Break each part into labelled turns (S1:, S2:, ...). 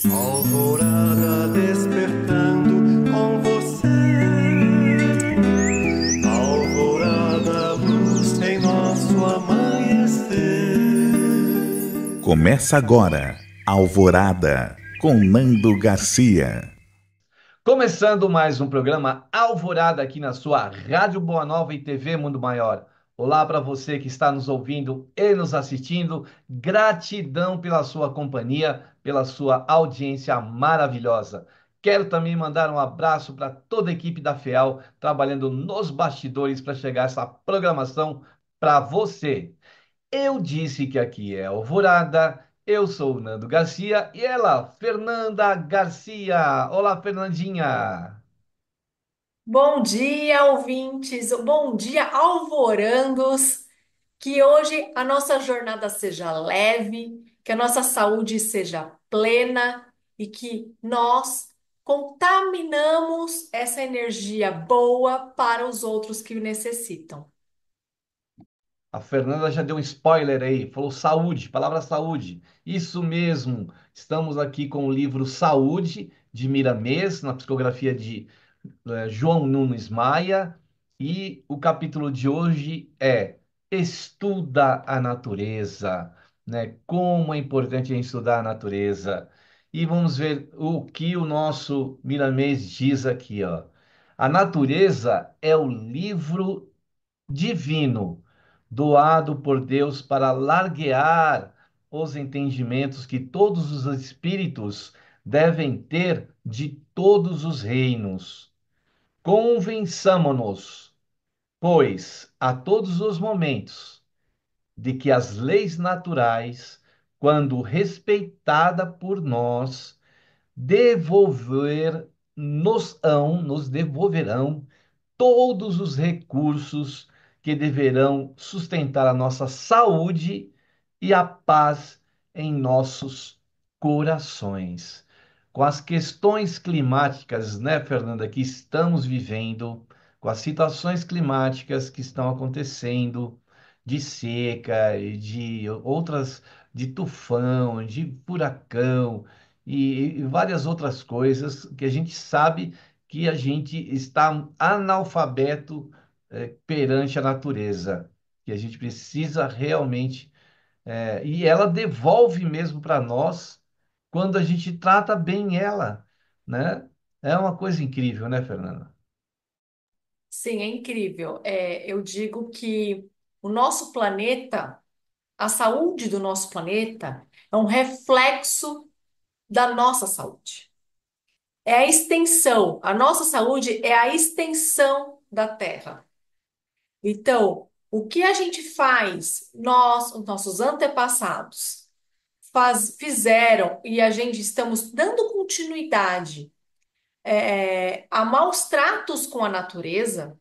S1: Alvorada despertando com você. Alvorada, luz em nosso amanhecer.
S2: Começa agora, Alvorada, com Nando Garcia.
S3: Começando mais um programa Alvorada aqui na sua Rádio Boa Nova e TV Mundo Maior. Olá para você que está nos ouvindo e nos assistindo. Gratidão pela sua companhia, pela sua audiência maravilhosa. Quero também mandar um abraço para toda a equipe da FEAL trabalhando nos bastidores para chegar essa programação para você. Eu disse que aqui é Alvorada. Eu sou o Nando Garcia e ela, Fernanda Garcia. Olá, Fernandinha.
S4: Bom dia, ouvintes. Bom dia, alvorandos. Que hoje a nossa jornada seja leve, que a nossa saúde seja plena e que nós contaminamos essa energia boa para os outros que necessitam.
S3: A Fernanda já deu um spoiler aí, falou saúde, palavra saúde. Isso mesmo. Estamos aqui com o livro Saúde de Miramês, na psicografia de João Nunes Maia, e o capítulo de hoje é Estuda a Natureza, né? Como é importante estudar a natureza. E vamos ver o que o nosso Miramês diz aqui, ó. A natureza é o livro divino, doado por Deus para larguear os entendimentos que todos os espíritos devem ter de todos os reinos. Convençamo-nos, pois, a todos os momentos, de que as leis naturais, quando respeitada por nós, nos devolverão todos os recursos que deverão sustentar a nossa saúde e a paz em nossos corações. Com as questões climáticas, né, Fernanda, que estamos vivendo, com as situações climáticas que estão acontecendo, de seca e de outras, de tufão, de furacão e várias outras coisas que a gente sabe que a gente está analfabeto perante a natureza, que a gente precisa realmente, e ela devolve mesmo para nós quando a gente trata bem ela, né? É uma coisa incrível, né, Fernanda?
S4: Sim, é incrível. Eu digo que o nosso planeta, a saúde do nosso planeta, é um reflexo da nossa saúde. É a extensão, a nossa saúde é a extensão da Terra. Então, o que a gente faz, nós, os nossos antepassados, fizeram e a gente estamos dando continuidade a maus tratos com a natureza,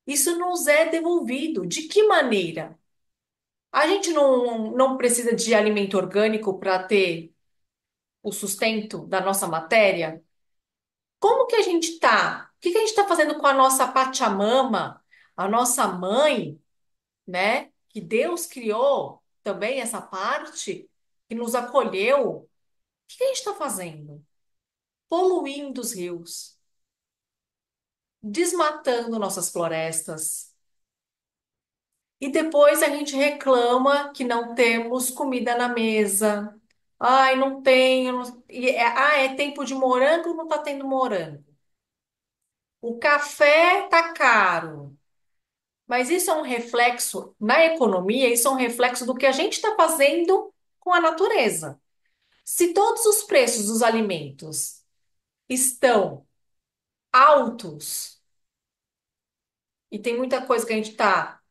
S4: isso nos é devolvido. De que maneira? A gente não precisa de alimento orgânico para ter o sustento da nossa matéria? Como que a gente está? O que que a gente está fazendo com a nossa Pachamama, a nossa mãe, né? Que Deus criou também essa parte que nos acolheu. O que que a gente está fazendo? Poluindo os rios, desmatando nossas florestas. E depois a gente reclama que não temos comida na mesa. Ai, não tenho. É tempo de morango, não está tendo morango. O café tá caro. Mas isso é um reflexo, na economia, isso é um reflexo do que a gente está fazendo com a natureza. Se todos os preços dos alimentos estão altos e tem muita coisa que a gente está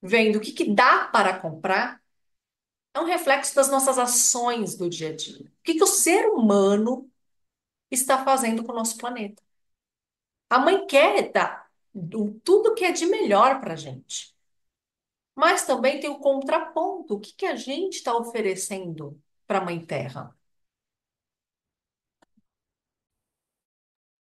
S4: vendo o que que dá para comprar, é um reflexo das nossas ações do dia a dia. O que que o ser humano está fazendo com o nosso planeta? A mãe quer dar tudo que é de melhor para a gente. Mas também tem o contraponto. O que que a gente está oferecendo para a Mãe Terra?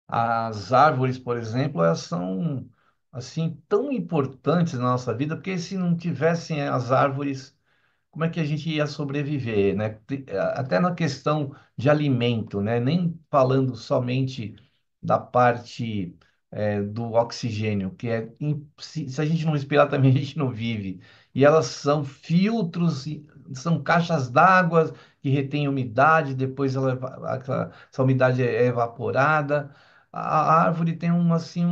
S3: As árvores, por exemplo, elas são assim tão importantes na nossa vida, porque se não tivessem as árvores, como é que a gente ia sobreviver, né? Até na questão de alimento, né? Nem falando somente da parte do oxigênio, que se a gente não respirar também a gente não vive. E elas são filtros, são caixas d'água que retêm umidade, depois essa umidade é evaporada. A árvore tem assim,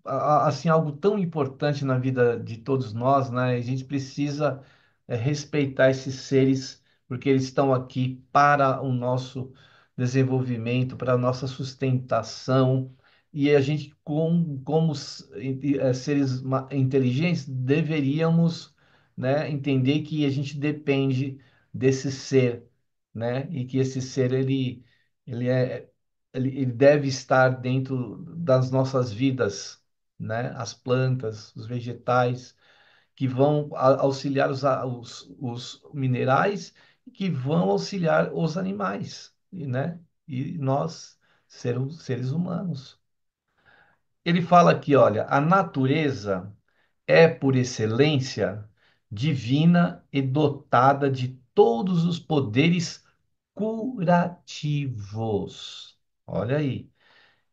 S3: assim, algo tão importante na vida de todos nós, né? A gente precisa respeitar esses seres, porque eles estão aqui para o nosso desenvolvimento, para a nossa sustentação. E a gente, como seres inteligentes, deveríamos, né, entender que a gente depende desse ser, né? E que esse ser, ele é ele deve estar dentro das nossas vidas, né? As plantas, os vegetais, que vão auxiliar os minerais e que vão auxiliar os animais, né? E nós, seres humanos. Ele fala aqui, olha, a natureza é, por excelência, divina e dotada de todos os poderes curativos. Olha aí,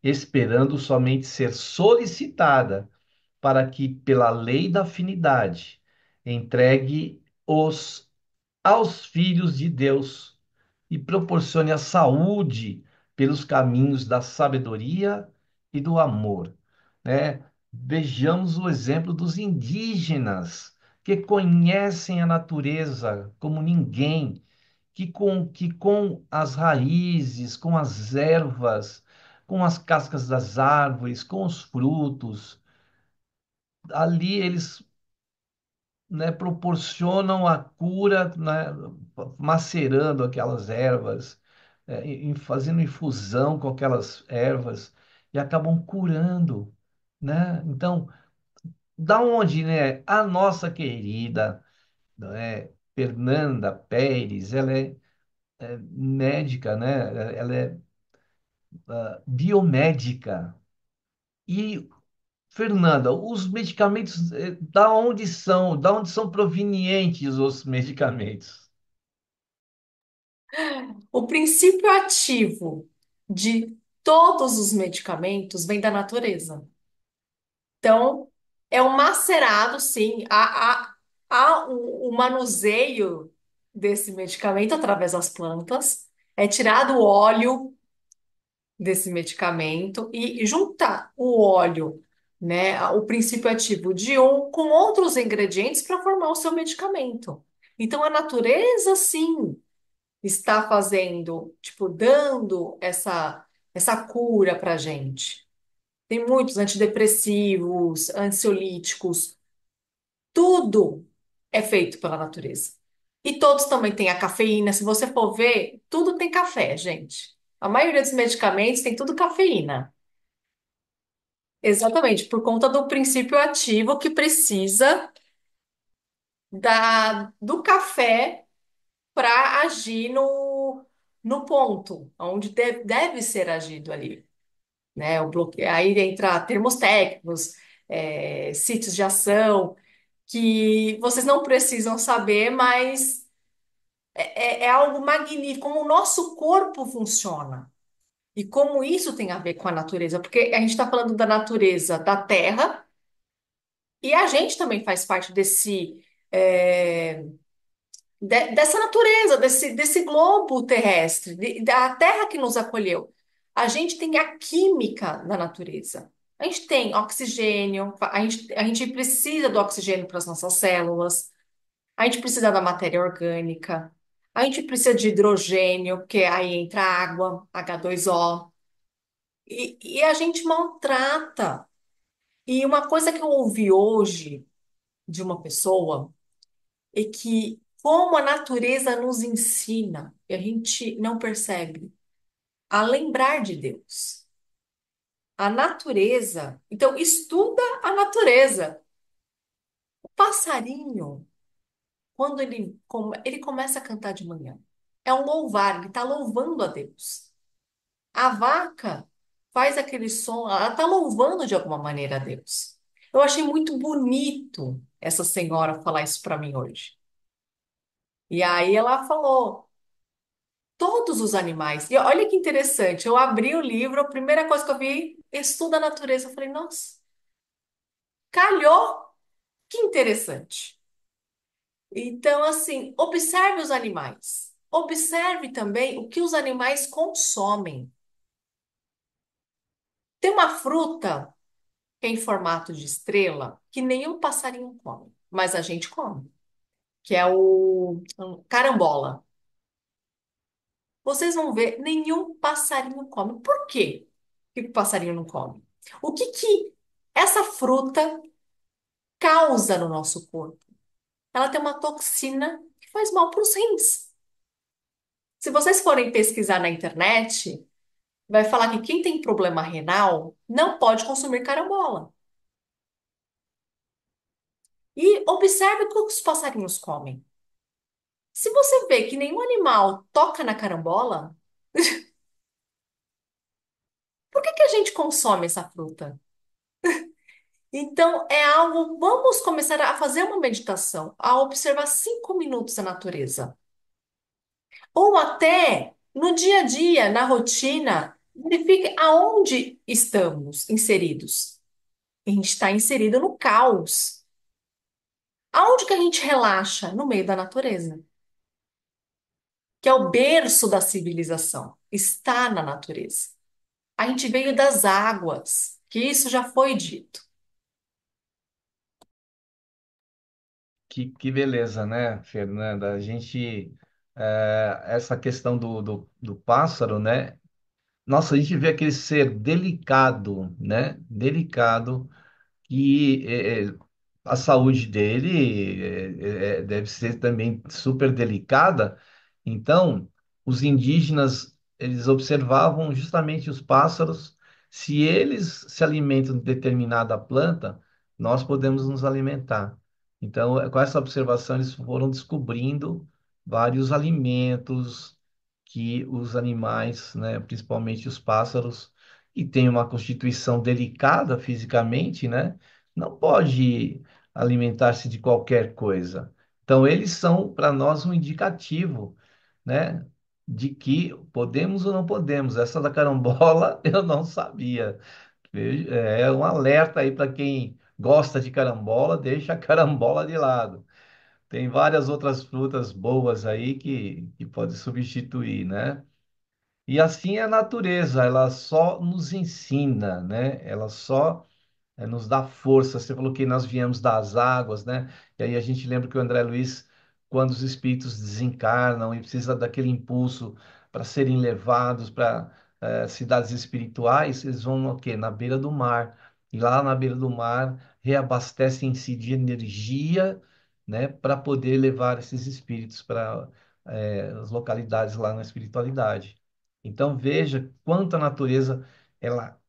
S3: esperando somente ser solicitada para que, pela lei da afinidade, entregue os aos filhos de Deus e proporcione a saúde pelos caminhos da sabedoria e do amor, né? Vejamos o exemplo dos indígenas que conhecem a natureza como ninguém, que com as raízes, com as ervas, com as cascas das árvores, com os frutos, ali eles, né, proporcionam a cura, né, macerando aquelas ervas, fazendo infusão com aquelas ervas e acabam curando, né? Então, da onde, né, a nossa querida, né, Fernanda Pérez, ela é médica, né? Ela é biomédica. E, Fernanda, os medicamentos, da onde são? Da onde são provenientes os medicamentos?
S4: O princípio ativo de todos os medicamentos vem da natureza. Então, é um macerado, sim. Há o manuseio desse medicamento através das plantas. É tirado o óleo desse medicamento e juntar o óleo, né, o princípio ativo de um com outros ingredientes para formar o seu medicamento. Então, a natureza, sim, está fazendo, tipo, dando essa cura para gente. Tem muitos antidepressivos, ansiolíticos, tudo é feito pela natureza. E todos também têm a cafeína. Se você for ver, tudo tem café, gente. A maioria dos medicamentos tem tudo cafeína. Exatamente, por conta do princípio ativo que precisa do café para agir no ponto, onde deve ser agido ali, né? O bloqueio, aí entra termos técnicos, sítios de ação, que vocês não precisam saber, mas é algo magnífico, como o nosso corpo funciona. E como isso tem a ver com a natureza, porque a gente está falando da natureza da Terra, e a gente também faz parte dessa natureza, desse globo terrestre, da terra que nos acolheu. A gente tem a química da natureza. A gente tem oxigênio, a gente precisa do oxigênio para as nossas células, a gente precisa da matéria orgânica, a gente precisa de hidrogênio, porque aí entra água, H2O, e a gente maltrata. E uma coisa que eu ouvi hoje de uma pessoa é que como a natureza nos ensina, e a gente não percebe, a lembrar de Deus. A natureza, então estuda a natureza. O passarinho, quando ele começa a cantar de manhã, é um louvar, ele está louvando a Deus. A vaca faz aquele som, ela está louvando de alguma maneira a Deus. Eu achei muito bonito essa senhora falar isso para mim hoje. E aí ela falou, todos os animais. E olha que interessante, eu abri o livro, a primeira coisa que eu vi, estudo a natureza. Eu falei, nossa, calhou, que interessante. Então, assim, observe os animais. Observe também o que os animais consomem. Tem uma fruta que é em formato de estrela que nenhum passarinho come, mas a gente come, que é o carambola. Vocês vão ver, nenhum passarinho come. Por quê que o passarinho não come? O que que essa fruta causa no nosso corpo? Ela tem uma toxina que faz mal para os rins. Se vocês forem pesquisar na internet, vai falar que quem tem problema renal não pode consumir carambola. E observe o que os passarinhos comem. Se você vê que nenhum animal toca na carambola, por que que a gente consome essa fruta? Então, é algo. Vamos começar a fazer uma meditação, a observar 5 minutos a natureza. Ou até no dia a dia, na rotina, verifique aonde estamos inseridos. A gente está inserido no caos. Aonde que a gente relaxa? No meio da natureza, que é o berço da civilização. Está na natureza. A gente veio das águas, que isso já foi dito.
S3: Que beleza, né, Fernanda? A gente, essa questão do pássaro, né? Nossa, a gente vê aquele ser delicado, né? Delicado, que a saúde dele deve ser também super delicada. Então, os indígenas, eles observavam justamente os pássaros. Se eles se alimentam de determinada planta, nós podemos nos alimentar. Então, com essa observação, eles foram descobrindo vários alimentos que os animais, né, principalmente os pássaros, que têm uma constituição delicada fisicamente, né, não pode alimentar-se de qualquer coisa. Então, eles são para nós um indicativo, né, de que podemos ou não podemos. Essa da carambola eu não sabia. É um alerta aí para quem gosta de carambola, deixa a carambola de lado. Tem várias outras frutas boas aí que pode substituir, né? E assim é a natureza, ela só nos ensina, né? Ela só nos dá força. Você falou que nós viemos das águas, né? E aí a gente lembra que o André Luiz, quando os espíritos desencarnam e precisa daquele impulso para serem levados para cidades espirituais, eles vão no quê? Na beira do mar. E lá na beira do mar reabastecem-se de energia, né? Para poder levar esses espíritos para as localidades lá na espiritualidade. Então veja quanto a natureza ela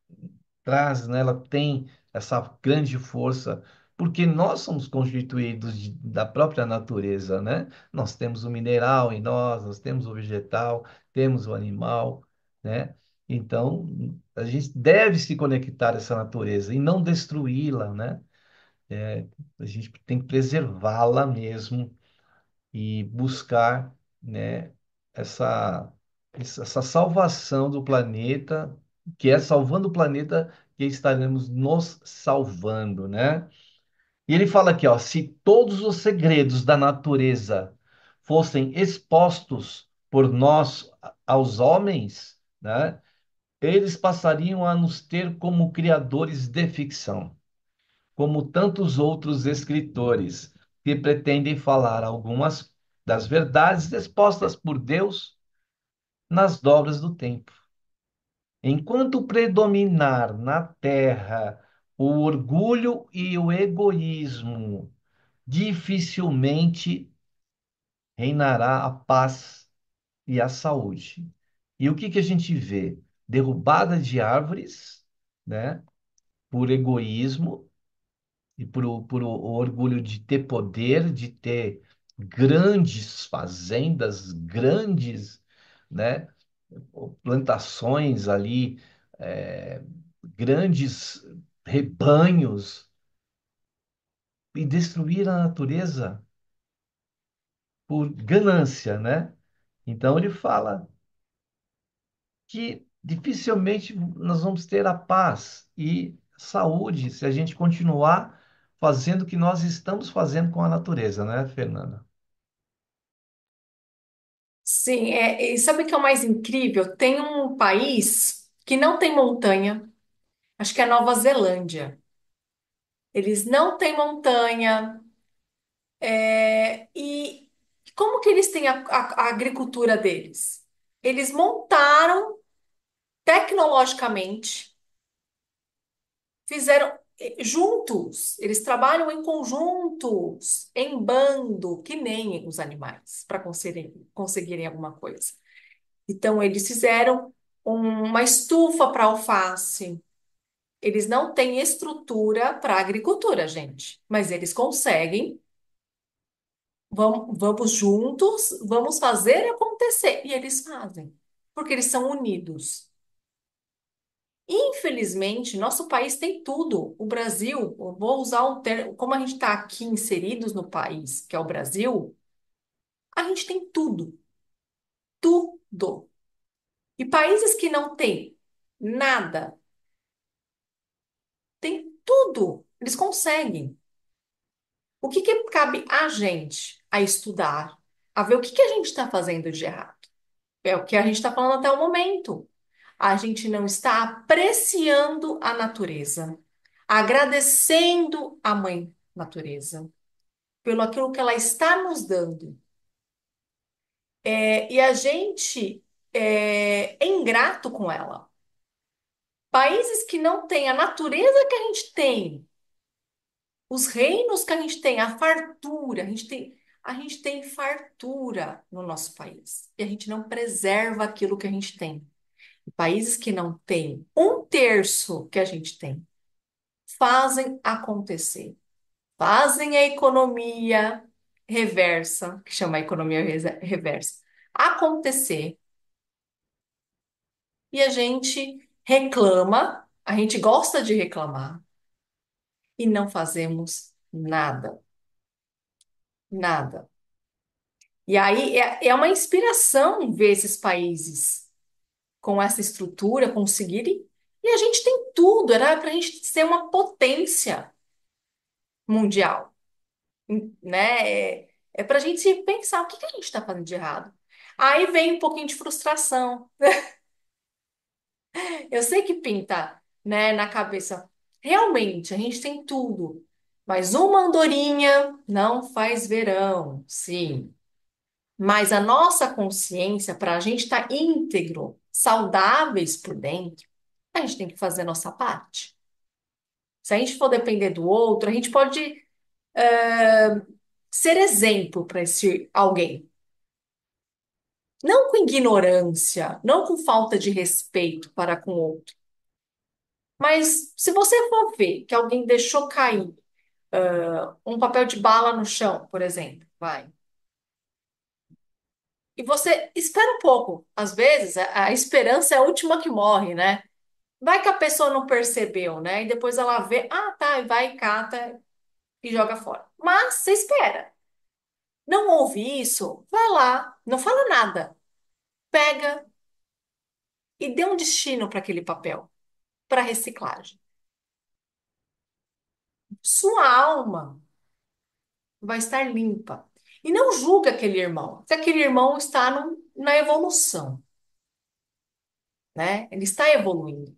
S3: traz, né? Ela tem essa grande força, porque nós somos constituídos da própria natureza, né? Nós temos o mineral em nós, nós temos o vegetal, temos o animal, né? Então, a gente deve se conectar a essa natureza e não destruí-la, né? A gente tem que preservá-la mesmo e buscar, né, essa, essa salvação do planeta, que é salvando o planeta que estaremos nos salvando, né? E ele fala aqui, ó, se todos os segredos da natureza fossem expostos por nós aos homens, né, eles passariam a nos ter como criadores de ficção, como tantos outros escritores que pretendem falar algumas das verdades expostas por Deus nas dobras do tempo. Enquanto predominar na terra o orgulho e o egoísmo, dificilmente reinará a paz e a saúde. E o que que a gente vê? Derrubada de árvores, né, por egoísmo e por o orgulho de ter poder, de ter grandes fazendas, grandes, né, plantações ali, grandes rebanhos, e destruir a natureza por ganância, né? Então ele fala que dificilmente nós vamos ter a paz e saúde se a gente continuar fazendo o que nós estamos fazendo com a natureza, né, Fernanda?
S4: Sim, e sabe o que é o mais incrível? Tem um país que não tem montanha, acho que é Nova Zelândia. Eles não têm montanha, e como que eles têm a agricultura deles? Eles montaram tecnologicamente, fizeram juntos, eles trabalham em conjuntos, em bando, que nem os animais, para conseguirem alguma coisa. Então, eles fizeram uma estufa para alface. Eles não têm estrutura para agricultura, gente, mas eles conseguem. Vamos juntos, vamos fazer acontecer. E eles fazem, porque eles são unidos. Infelizmente, nosso país tem tudo. O Brasil, eu vou usar um termo, como a gente está aqui inseridos no país, que é o Brasil, a gente tem tudo, tudo. E países que não têm nada, tem tudo. Eles conseguem. O que que cabe a gente a estudar, a ver o que que a gente está fazendo de errado? É o que a gente está falando até o momento. A gente não está apreciando a natureza, agradecendo a mãe natureza pelo aquilo que ela está nos dando. E a gente é ingrato com ela. Países que não têm a natureza que a gente tem, os reinos que a gente tem, a fartura, a gente tem fartura no nosso país. E a gente não preserva aquilo que a gente tem. Países que não têm um terço que a gente tem, fazem acontecer. Fazem a economia reversa, que chama economia reversa, acontecer. E a gente reclama, a gente gosta de reclamar e não fazemos nada, nada. E aí é uma inspiração ver esses países com essa estrutura conseguirem. E a gente tem tudo, era para a gente ser uma potência mundial, né? É para a gente pensar o que que a gente está fazendo de errado. Aí vem um pouquinho de frustração. Eu sei que pinta, né, na cabeça. Realmente, a gente tem tudo, mas uma andorinha não faz verão, sim. Mas a nossa consciência, para a gente estar íntegro, saudáveis por dentro, a gente tem que fazer a nossa parte. Se a gente for depender do outro, a gente pode ser exemplo para esse alguém. Não com ignorância, não com falta de respeito para com o outro. Mas se você for ver que alguém deixou cair um papel de bala no chão, por exemplo, vai. E você espera um pouco. Às vezes, a esperança é a última que morre, né? Vai que a pessoa não percebeu, né? E depois ela vê, ah, tá, e vai, cata e joga fora. Mas você espera. Não ouve isso? Vai lá, não fala nada. Pega e dê um destino para aquele papel, para reciclagem. Sua alma vai estar limpa. E não julga aquele irmão, se aquele irmão está na evolução, né? Ele está evoluindo.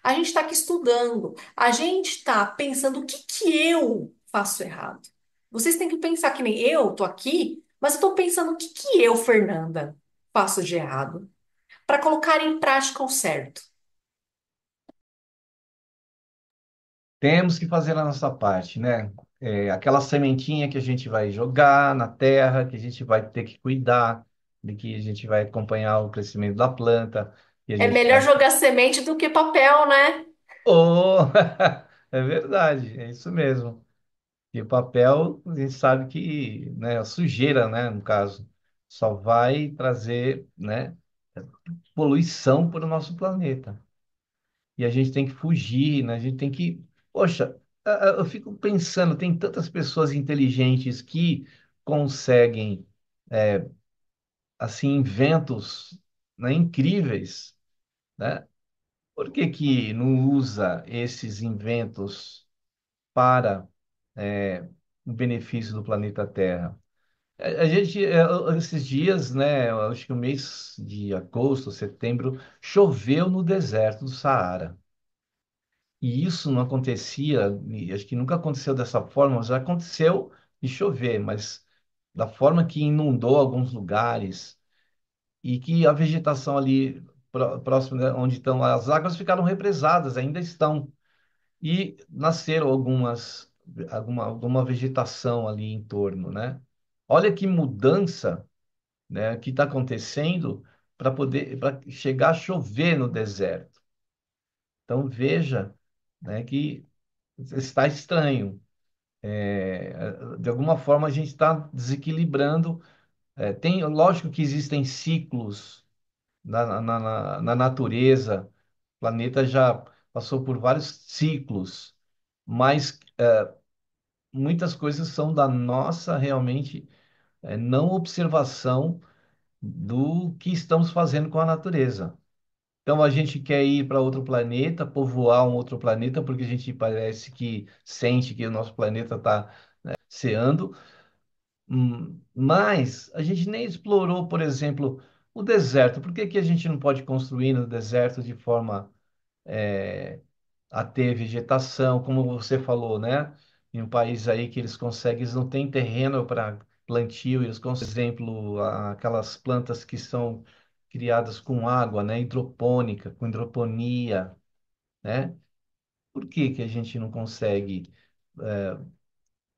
S4: A gente está aqui estudando, a gente está pensando o que que eu faço errado. Vocês têm que pensar que nem eu estou aqui, mas eu estou pensando o que que eu, Fernanda, faço de errado, para colocar em prática o certo.
S3: Temos que fazer a nossa parte, né? Aquela sementinha que a gente vai jogar na terra, que a gente vai ter que cuidar, de que a gente vai acompanhar o crescimento da planta, que a
S4: É
S3: gente
S4: melhor
S3: vai.
S4: jogar semente do que papel, né?
S3: Oh, é verdade, é isso mesmo. E o papel, a gente sabe que, né, a sujeira, né, no caso, só vai trazer, né, poluição para o nosso planeta. E a gente tem que fugir, né? A gente tem que, poxa, eu fico pensando, tem tantas pessoas inteligentes que conseguem, assim, inventos, né, incríveis, né? Por que que não usa esses inventos para o benefício do planeta Terra? A gente, esses dias, né, eu acho que o mês de agosto, setembro, choveu no deserto do Saara. E isso não acontecia, e acho que nunca aconteceu dessa forma, já aconteceu de chover, mas da forma que inundou alguns lugares e que a vegetação ali próximo, né, onde estão as águas ficaram represadas, ainda estão, e nasceram alguma vegetação ali em torno, né? Olha que mudança, né, que está acontecendo para chegar a chover no deserto. Então veja, né, que está estranho. De alguma forma a gente está desequilibrando. Lógico que existem ciclos na natureza. O planeta já passou por vários ciclos, mas muitas coisas são da nossa realmente não observação do que estamos fazendo com a natureza. Então a gente quer ir para outro planeta, povoar um outro planeta, porque a gente parece que sente que o nosso planeta está ceando. Mas a gente nem explorou, por exemplo, o deserto. Por que que a gente não pode construir no deserto de forma a ter vegetação, como você falou, né? Em um país aí que eles conseguem, eles não têm terreno para plantio, eles conseguem, por exemplo, aquelas plantas que são criadas com água, né? Hidropônica, com hidroponia, né? Por que que a gente não consegue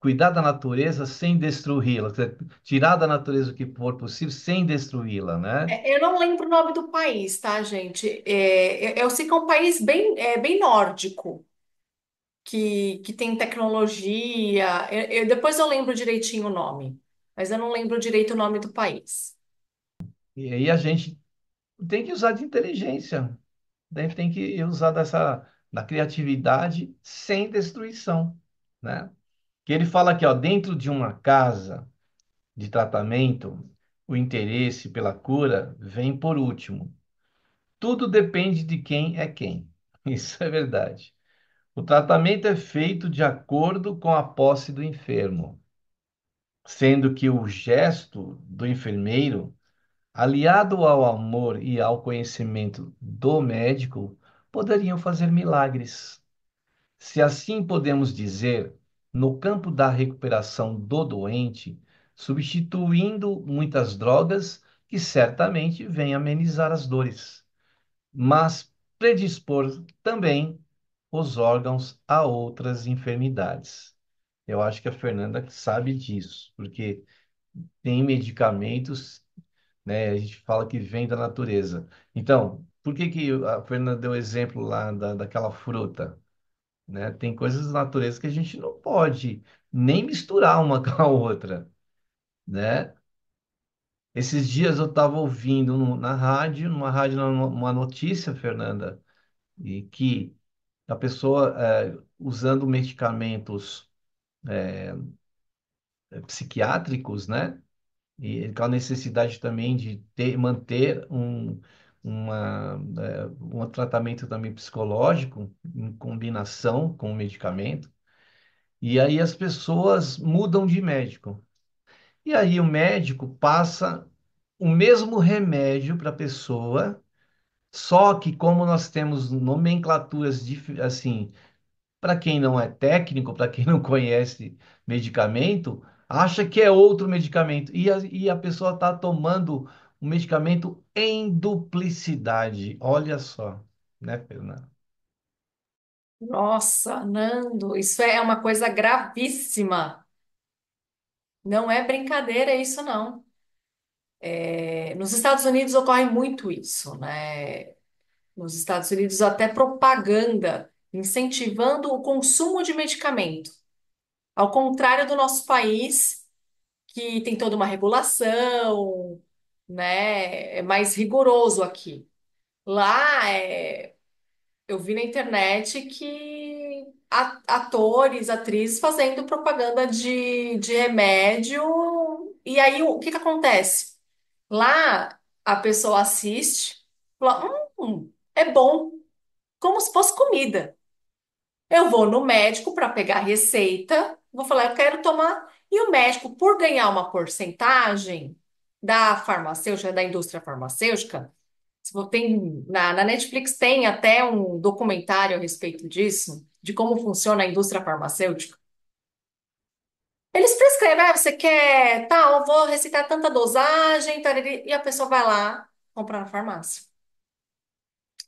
S3: cuidar da natureza sem destruí-la? Quer dizer, tirar da natureza o que for possível sem destruí-la, né?
S4: Eu não lembro o nome do país, tá, gente? Eu sei que é um país bem nórdico, que tem tecnologia. Depois eu lembro direitinho o nome, mas eu não lembro direito o nome do país.
S3: E aí a gente tem que usar de inteligência. Daí tem que usar da criatividade sem destruição, né? Que ele fala aqui, ó, dentro de uma casa de tratamento, o interesse pela cura vem por último. Tudo depende de quem é quem. Isso é verdade. O tratamento é feito de acordo com a posse do enfermo, sendo que o gesto do enfermeiro, aliado ao amor e ao conhecimento do médico, poderiam fazer milagres. Se assim podemos dizer, no campo da recuperação do doente, substituindo muitas drogas que certamente vêm amenizar as dores, mas predispor também os órgãos a outras enfermidades. Eu acho que a Fernanda sabe disso, porque tem medicamentos, né? A gente fala que vem da natureza. Então, por que que a Fernanda deu o exemplo lá daquela fruta? Né? Tem coisas da natureza que a gente não pode nem misturar uma com a outra, né? Esses dias eu estava ouvindo na rádio, uma notícia, Fernanda, e que a pessoa usando medicamentos psiquiátricos, né? E com a necessidade também de manter um tratamento também psicológico em combinação com o medicamento. E aí as pessoas mudam de médico. E aí o médico passa o mesmo remédio para a pessoa, só que como nós temos nomenclaturas assim, para quem não é técnico, para quem não conhece medicamento, acha que é outro medicamento. E a pessoa está tomando o medicamento em duplicidade. Olha só, né, Fernanda?
S4: Nossa, Nando, isso é uma coisa gravíssima. Não é brincadeira isso, não. Nos Estados Unidos ocorre muito isso, né? Nos Estados Unidos, até propaganda incentivando o consumo de medicamento. Ao contrário do nosso país, que tem toda uma regulação, né? É mais rigoroso aqui. Lá, eu vi na internet que atores, atrizes fazendo propaganda de remédio. E aí, o que que acontece? Lá, a pessoa assiste, fala, é bom, como se fosse comida. Eu vou no médico para pegar a receita, vou falar, eu quero tomar. E o médico, por ganhar uma porcentagem da farmacêutica, da indústria farmacêutica, se vo- tem, na Netflix tem até um documentário a respeito disso, de como funciona a indústria farmacêutica. Eles prescrevem, você quer, tá, eu vou receitar tanta dosagem, tarari, e a pessoa vai lá comprar na farmácia.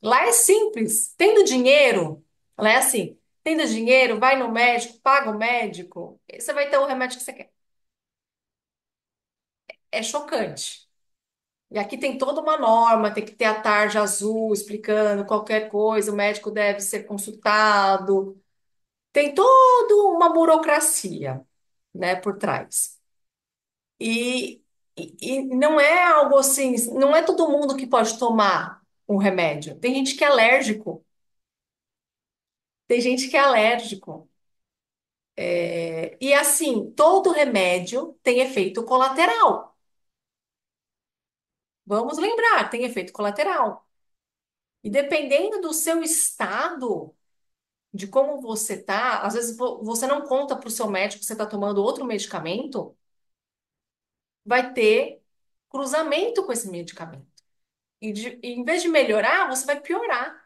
S4: Lá é simples, tendo dinheiro, lá é assim, tendo dinheiro, vai no médico, paga o médico, e você vai ter o remédio que você quer. É chocante. E aqui tem toda uma norma, tem que ter a tarja azul explicando qualquer coisa, o médico deve ser consultado. Tem toda uma burocracia, né, por trás. E, e não é algo assim, não é todo mundo que pode tomar um remédio. Tem gente que é alérgico, tem gente que é alérgico. E assim, todo remédio tem efeito colateral. Vamos lembrar, tem efeito colateral. E dependendo do seu estado, de como você tá, às vezes você não conta para o seu médico que você está tomando outro medicamento, vai ter cruzamento com esse medicamento. E em vez de melhorar, você vai piorar.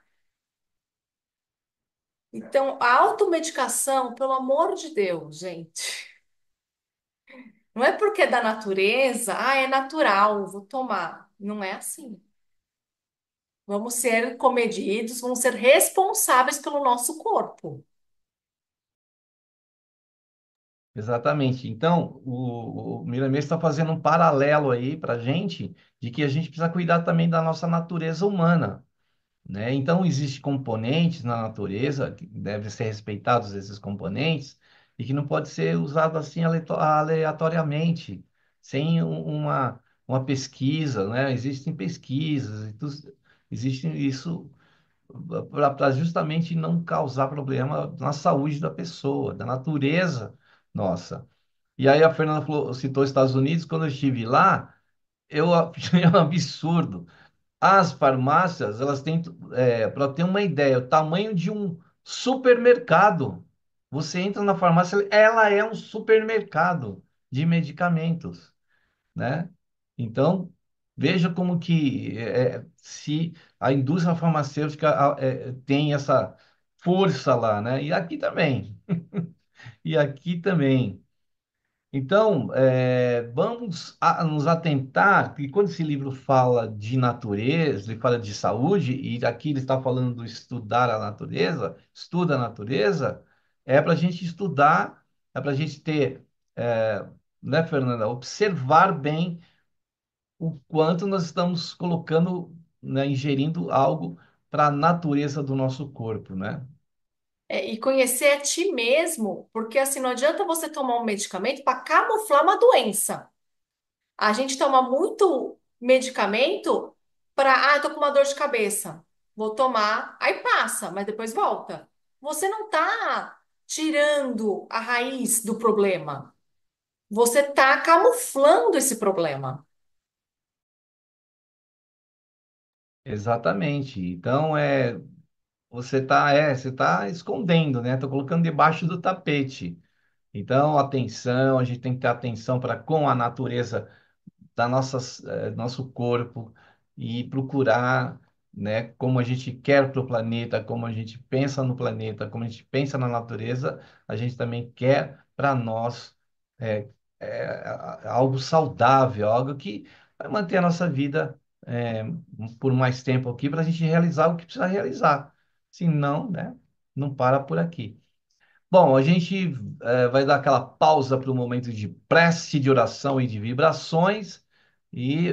S4: Então, a automedicação, pelo amor de Deus, gente, não é porque é da natureza, é natural, vou tomar. Não é assim. Vamos ser comedidos, vamos ser responsáveis pelo nosso corpo.
S3: Exatamente. Então, o Miramês está fazendo um paralelo aí para a gente de que a gente precisa cuidar também da nossa natureza humana, né? Então, existem componentes na natureza que devem ser respeitados esses componentes e que não pode ser usado assim aleatoriamente, sem uma pesquisa, né? Existem pesquisas, existe isso para justamente não causar problema na saúde da pessoa, da natureza nossa. E aí a Fernanda citou os Estados Unidos, quando eu estive lá, eu achei um absurdo. As farmácias, elas têm, para ter uma ideia, o tamanho de um supermercado. Você entra na farmácia, ela é um supermercado de medicamentos, né? Então, veja como que se a indústria farmacêutica tem essa força lá, né? E aqui também. E aqui também. Então, vamos nos atentar que quando esse livro fala de natureza, ele fala de saúde, e aqui ele está falando do estudar a natureza, estuda a natureza, é para a gente estudar, é para a gente ter, né, Fernanda, observar bem o quanto nós estamos colocando, né, ingerindo algo para a natureza do nosso corpo, né?
S4: E conhecer a ti mesmo, porque assim não adianta você tomar um medicamento para camuflar uma doença. A gente toma muito medicamento para, tô com uma dor de cabeça, vou tomar, aí passa, mas depois volta. Você não tá tirando a raiz do problema. Você tá camuflando esse problema.
S3: Exatamente. Então, você tá escondendo, né? Tá colocando debaixo do tapete. Então, atenção, a gente tem que ter atenção para com a natureza da nosso corpo e procurar, né, como a gente quer para o planeta, como a gente pensa no planeta, como a gente pensa na natureza, a gente também quer para nós é, algo saudável, algo que vai manter a nossa vida por mais tempo aqui para a gente realizar o que precisa realizar. Se não, né, não para por aqui. Bom, a gente vai dar aquela pausa para o momento de prece, de oração e de vibrações. E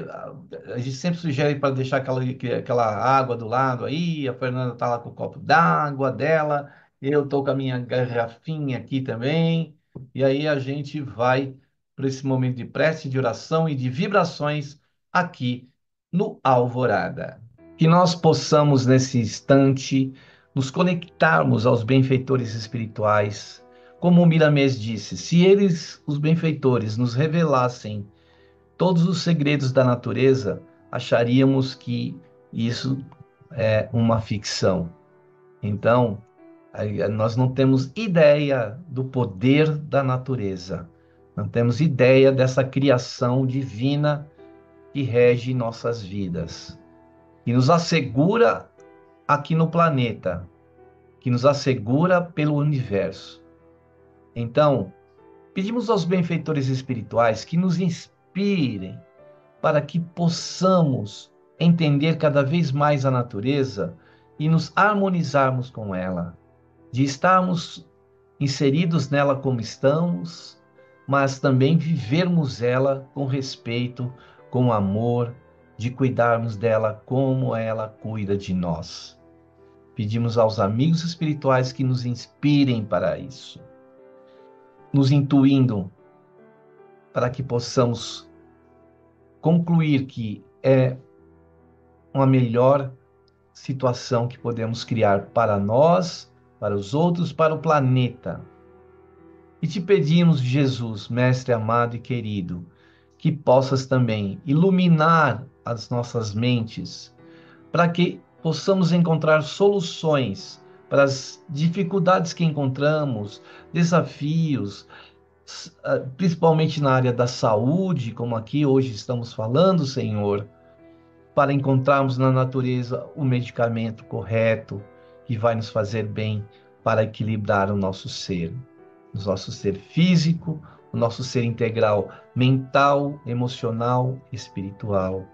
S3: a gente sempre sugere para deixar aquela água do lado aí. A Fernanda está lá com o copo d'água dela. Eu estou com a minha garrafinha aqui também. E aí a gente vai para esse momento de prece, de oração e de vibrações aqui no Alvorada. Que nós possamos, nesse instante, nos conectarmos aos benfeitores espirituais. Como o Miramês disse, se eles, os benfeitores, nos revelassem todos os segredos da natureza, acharíamos que isso é uma ficção. Então, nós não temos ideia do poder da natureza, não temos ideia dessa criação divina que rege nossas vidas, que nos assegura aqui no planeta, que nos assegura pelo universo. Então, pedimos aos benfeitores espirituais que nos inspirem para que possamos entender cada vez mais a natureza e nos harmonizarmos com ela, de estarmos inseridos nela como estamos, mas também vivermos ela com respeito, com amor, de cuidarmos dela como ela cuida de nós. Pedimos aos amigos espirituais que nos inspirem para isso, nos intuindo para que possamos concluir que é uma melhor situação que podemos criar para nós, para os outros, para o planeta. E te pedimos, Jesus, Mestre amado e querido, que possas também iluminar as nossas mentes, para que possamos encontrar soluções para as dificuldades que encontramos, desafios, principalmente na área da saúde, como aqui hoje estamos falando, Senhor, para encontrarmos na natureza o medicamento correto que vai nos fazer bem para equilibrar o nosso ser físico, o nosso ser integral, mental, emocional, espiritual.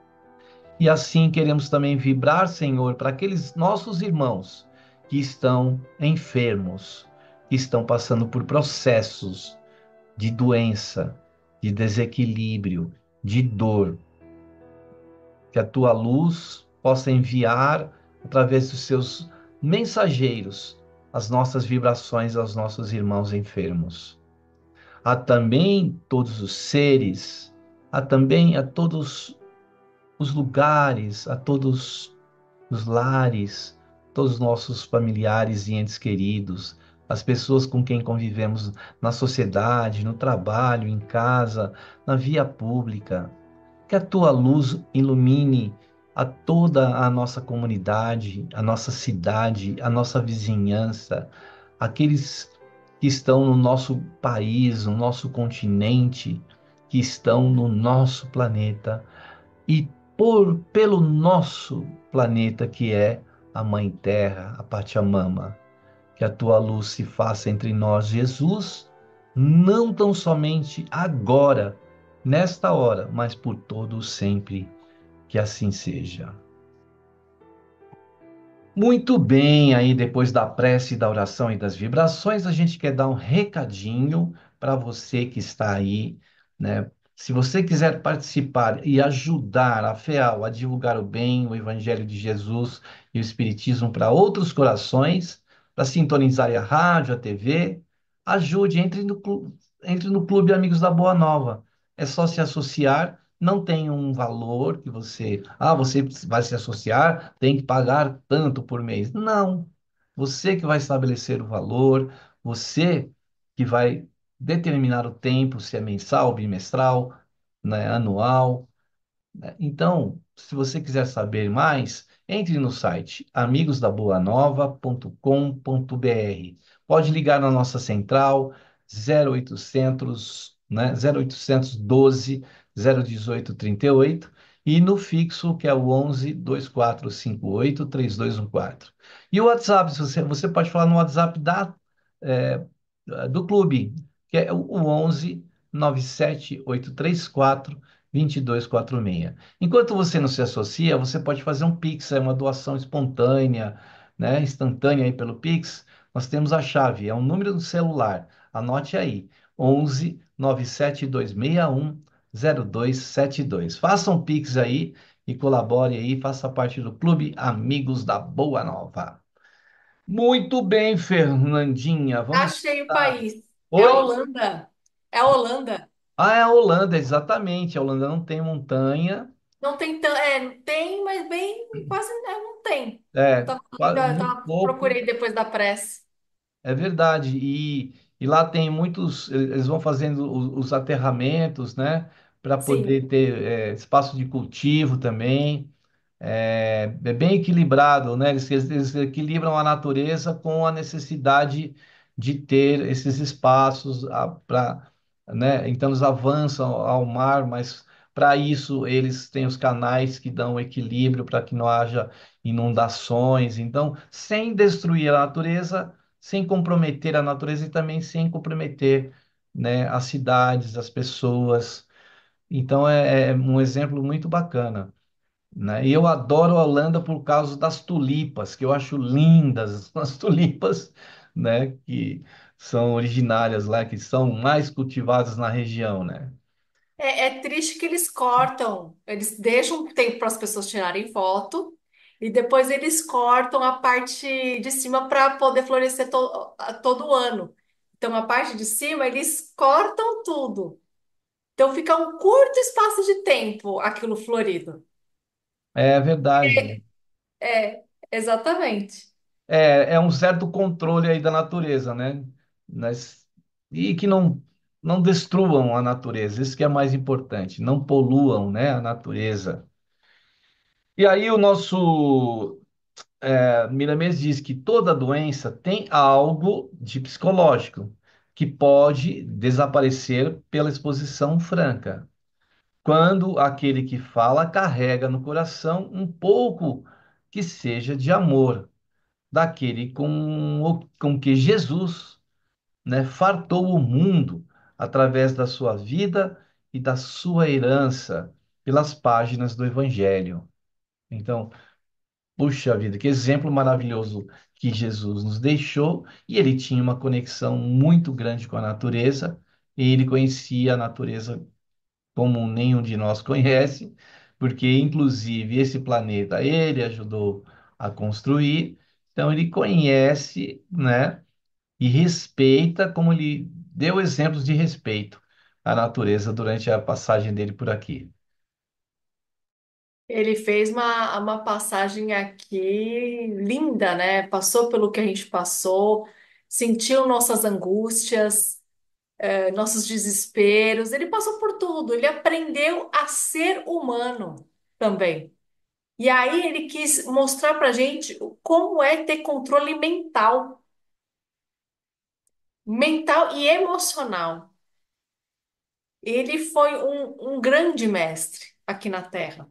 S3: E assim queremos também vibrar, Senhor, para aqueles nossos irmãos que estão enfermos, que estão passando por processos de doença, de desequilíbrio, de dor. Que a tua luz possa enviar, através dos seus mensageiros, as nossas vibrações aos nossos irmãos enfermos. Há também todos os seres, há também a todos os lugares, a todos os lares, todos os nossos familiares e entes queridos, as pessoas com quem convivemos na sociedade, no trabalho, em casa, na via pública. Que a tua luz ilumine a toda a nossa comunidade, a nossa cidade, a nossa vizinhança, aqueles que estão no nosso país, no nosso continente, que estão no nosso planeta e pelo nosso planeta que é a Mãe Terra, a Pachamama. Que a tua luz se faça entre nós, Jesus, não tão somente agora, nesta hora, mas por todo sempre, que assim seja. Muito bem, aí depois da prece, da oração e das vibrações, a gente quer dar um recadinho para você que está aí, né? Se você quiser participar e ajudar a FEAL a divulgar o bem, o Evangelho de Jesus e o Espiritismo para outros corações, para sintonizar a rádio, a TV, ajude, entre no Clube Amigos da Boa Nova. É só se associar, não tem um valor que você vai se associar, tem que pagar tanto por mês. Não. Você que vai estabelecer o valor, você que vai determinar o tempo, se é mensal, bimestral, né, anual. Então, se você quiser saber mais, entre no site amigosdaboanova.com.br. Pode ligar na nossa central 0800, né, 0800 12 018 38 e no fixo que é o 11 2458 3214. E o WhatsApp, se você pode falar no WhatsApp é, do clube, que é o 11 97834 2246. Enquanto você não se associa, você pode fazer um Pix, é uma doação espontânea, né, instantânea aí pelo Pix. Nós temos a chave, é um número do celular. Anote aí, 11 97261 0272. Faça um Pix aí e colabore aí, faça parte do Clube Amigos da Boa Nova. Muito bem, Fernandinha, vamos
S4: Achei o
S3: lá.
S4: país. É a
S3: Oi?
S4: Holanda. É a Holanda.
S3: Ah, é a Holanda, exatamente. A Holanda não tem montanha,
S4: Não tem tão, tem, mas bem, quase não tem. Eu
S3: É,
S4: tava, eu
S3: muito pouco.
S4: procurei depois da prece.
S3: É verdade. E lá tem muitos, eles vão fazendo os aterramentos, né? Para
S4: Sim.
S3: poder ter espaço de cultivo também. É bem equilibrado, né? Eles equilibram a natureza com a necessidade de ter esses espaços para, né? Então eles avançam ao mar, mas para isso eles têm os canais que dão equilíbrio para que não haja inundações. Então, sem destruir a natureza, sem comprometer a natureza e também sem comprometer, né, as cidades, as pessoas. Então é um exemplo muito bacana, né? E eu adoro a Holanda por causa das tulipas, que eu acho lindas, as tulipas, né, que são originárias lá, que são mais cultivadas na região, né?
S4: É triste que eles cortam, eles deixam um tempo para as pessoas tirarem foto e depois eles cortam a parte de cima para poder florescer todo ano. Então, a parte de cima, eles cortam tudo. Então, fica um curto espaço de tempo aquilo florido.
S3: É verdade.
S4: É, exatamente.
S3: É um certo controle aí da natureza, né? E que não destruam a natureza, isso que é mais importante, não poluam, né, a natureza. E aí o nosso Miramês diz que toda doença tem algo de psicológico, que pode desaparecer pela exposição franca. Quando aquele que fala carrega no coração um pouco que seja de amor, daquele com que Jesus, né, fartou o mundo através da sua vida e da sua herança pelas páginas do Evangelho. Então, puxa vida, que exemplo maravilhoso que Jesus nos deixou, e ele tinha uma conexão muito grande com a natureza, e ele conhecia a natureza como nenhum de nós conhece, porque inclusive esse planeta ele ajudou a construir, então ele conhece, né, e respeita como ele deu exemplos de respeito à natureza durante a passagem dele por aqui.
S4: Ele fez uma passagem aqui linda, né? Passou pelo que a gente passou, sentiu nossas angústias, nossos desesperos. Ele passou por tudo. Ele aprendeu a ser humano também. E aí ele quis mostrar pra gente como é ter controle mental e emocional. Ele foi um grande mestre aqui na Terra.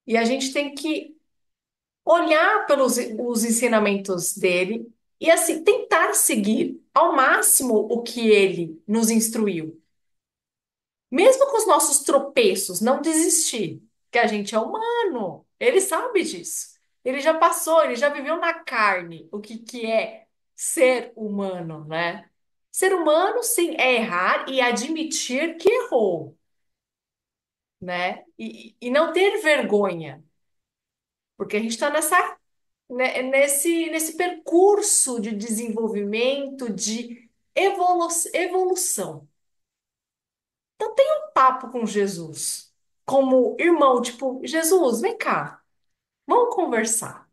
S4: E a gente tem que olhar pelos os ensinamentos dele e assim tentar seguir ao máximo o que ele nos instruiu. Mesmo com os nossos tropeços, não desistir, que a gente é humano. Ele sabe disso. Ele já passou, ele já viveu na carne o que é ser humano, né? Ser humano, sim, é errar e admitir que errou, né? E não ter vergonha, porque a gente está nesse percurso de desenvolvimento, de evolução. Então, tem um papo com Jesus, como irmão, tipo, Jesus, vem cá, vamos conversar.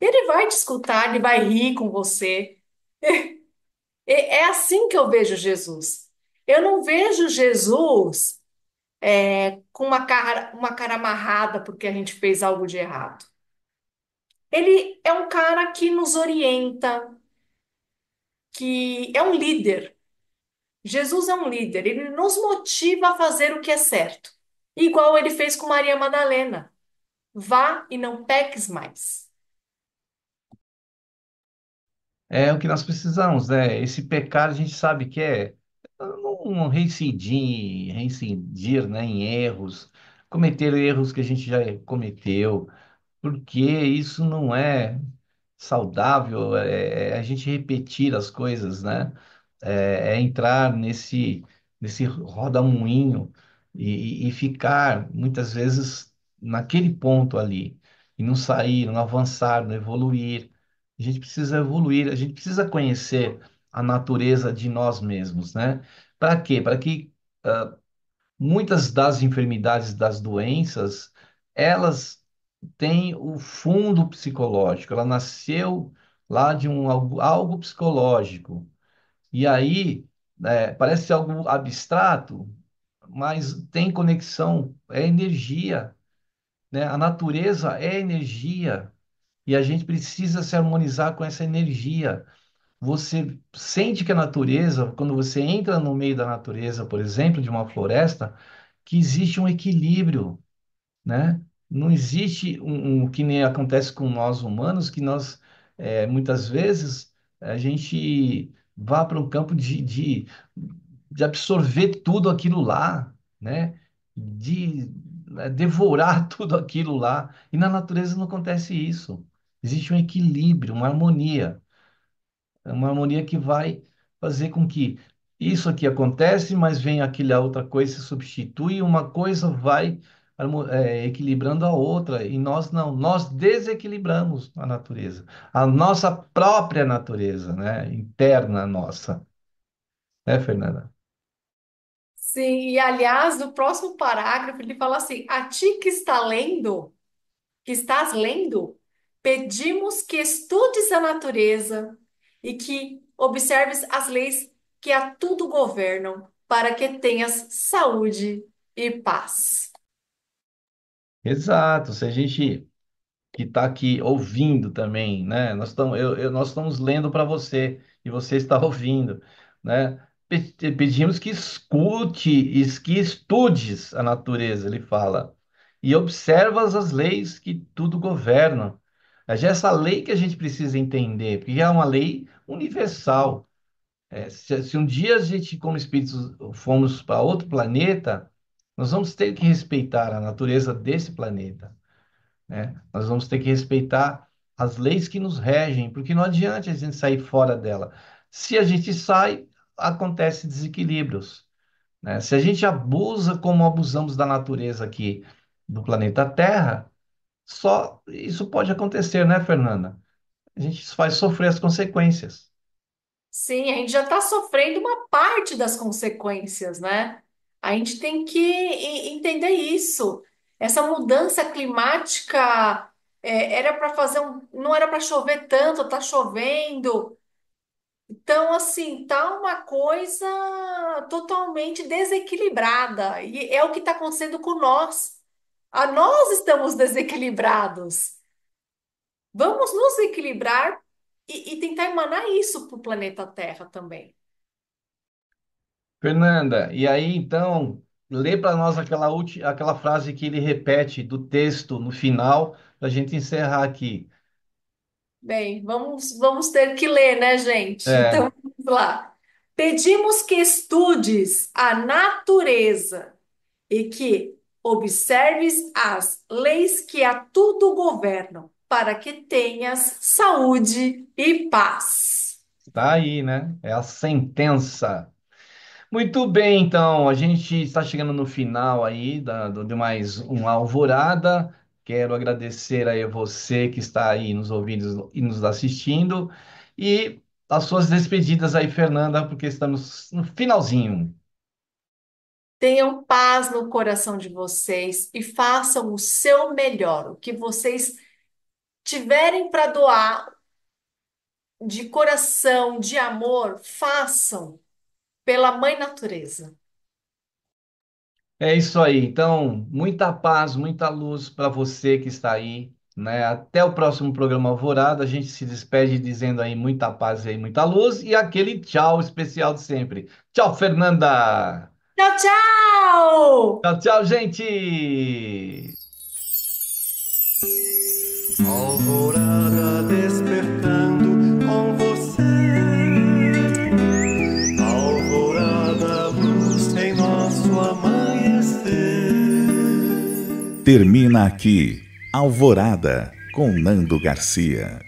S4: Ele vai te escutar, ele vai rir com você. É assim que eu vejo Jesus. Eu não vejo Jesus com uma cara amarrada porque a gente fez algo de errado. Ele é um cara que nos orienta, que é um líder. Jesus é um líder, ele nos motiva a fazer o que é certo. Igual ele fez com Maria Madalena. Vá e não peques mais.
S3: É o que nós precisamos, né? Esse pecado a gente sabe que é não reincidir, né, em erros, cometer erros que a gente já cometeu, porque isso não é saudável, a gente repetir as coisas, né? É entrar nesse rodamuinho e ficar muitas vezes naquele ponto ali, e não sair, não avançar, não evoluir. A gente precisa evoluir, a gente precisa conhecer a natureza de nós mesmos, né? Para quê? Para que Muitas das enfermidades, das doenças, elas têm o fundo psicológico. Ela nasceu lá de algo psicológico. E aí, parece algo abstrato, mas tem conexão, é energia, né? A natureza é energia e a gente precisa se harmonizar com essa energia. Você sente que a natureza, quando você entra no meio da natureza, por exemplo, de uma floresta, que existe um equilíbrio, né? Não existe que nem acontece com nós humanos, que nós, muitas vezes, a gente vá para um campo de absorver tudo aquilo lá, né? De devorar tudo aquilo lá. E na natureza não acontece isso. Existe um equilíbrio, uma harmonia. É uma harmonia que vai fazer com que isso aqui acontece, mas vem aquela outra coisa se substitui, e uma coisa vai equilibrando a outra, e nós não, nós desequilibramos a natureza, a nossa própria natureza, né? Interna nossa, né, Fernanda?
S4: Sim, e aliás, no próximo parágrafo ele fala assim: a ti que estás lendo, pedimos que estudes a natureza e que observes as leis que a tudo governam, para que tenhas saúde e paz.
S3: Exato, se a gente que está aqui ouvindo também, né? Nós estamos lendo para você e você está ouvindo, né? Pedimos que escute, que estudes a natureza, ele fala, e observas as leis que tudo governam. É já essa lei que a gente precisa entender, porque é uma lei universal. Se um dia a gente, como espíritos, formos para outro planeta, nós vamos ter que respeitar a natureza desse planeta, né? Nós vamos ter que respeitar as leis que nos regem, porque não adianta a gente sair fora dela. Se a gente sai, acontece desequilíbrios, né? Se a gente abusa como abusamos da natureza aqui do planeta Terra, só isso pode acontecer, né, Fernanda? A gente faz sofrer as consequências.
S4: Sim, a gente já está sofrendo uma parte das consequências, né? A gente tem que entender isso. Essa mudança climática era para fazer não era para chover tanto, está chovendo. Então, assim, tá uma coisa totalmente desequilibrada. E é o que está acontecendo com nós. Nós estamos desequilibrados. Vamos nos equilibrar e tentar emanar isso para o planeta Terra também.
S3: Fernanda, e aí então, lê para nós aquela frase que ele repete do texto no final, para a gente encerrar aqui.
S4: Bem, vamos ter que ler, né, gente?
S3: É,
S4: Então, vamos lá. Pedimos que estudes a natureza e que observes as leis que a tudo governam, para que tenhas saúde e paz.
S3: tá aí, né? É a sentença. Muito bem, então, a gente está chegando no final aí de mais uma alvorada. Quero agradecer aí a você que está aí nos ouvindo e nos assistindo. E as suas despedidas aí, Fernanda, porque estamos no finalzinho.
S4: Tenham paz no coração de vocês e façam o seu melhor, o que vocês tiverem para doar de coração, de amor, façam pela Mãe Natureza.
S3: É isso aí. Então, muita paz, muita luz para você que está aí, né? Até o próximo programa Alvorada. A gente se despede dizendo aí muita paz e muita luz e aquele tchau especial de sempre. Tchau, Fernanda.
S4: Tchau, tchau!
S3: Tchau, tchau, gente.
S1: Alvorada despertando com você. Alvorada, luz em nosso amanhecer.
S2: Termina aqui Alvorada com Nando Garcia.